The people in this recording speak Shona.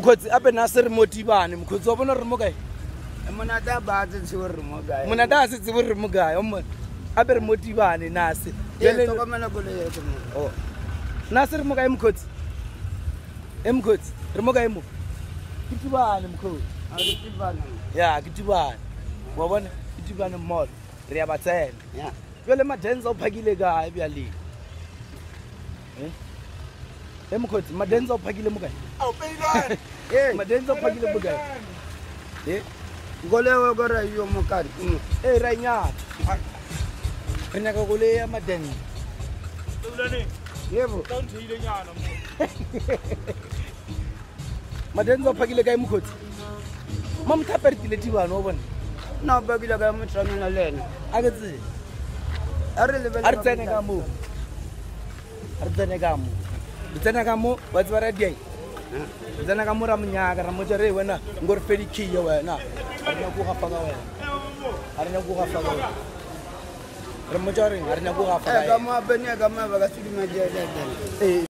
Mkhotsi ape na se re motivane mkhotsi wa bona re mo kae monata ba tse tshwe re mo gae monata a se tsebe re mo kae o mo ape re motivane na se to ka mena go le yetso mo oh na se re mo kae mkhotsi mkhotsi re mo kae mo kitibane mkhotsi a re tibana ya kitibane wa bona kitibane mall re ya batsena ya jole madenza o phakile kae bya le mkhotsi madenza o phakile mo kae au peilane madenza o phakile mo kae ngolewe go ra yo mo kari ra nyaka re nyaka go le ya madenza yebo madenza o phakile kae mkhotsi mamthaperitile tibane o bona na ba bila ka mo tsamela lena a ke tse a re lebele a re tsene ka mo a re tsene ka mo re tsena ka mo wa tseba ra diai re tsena ka mo ra monyaka ra mo tsere wena ngore fedi khiye wena a re nyako ga faka wena a re nyako ga faka wena re mo tsere a re nyako ga faka ka mo abenya ka ma ba ka sidima je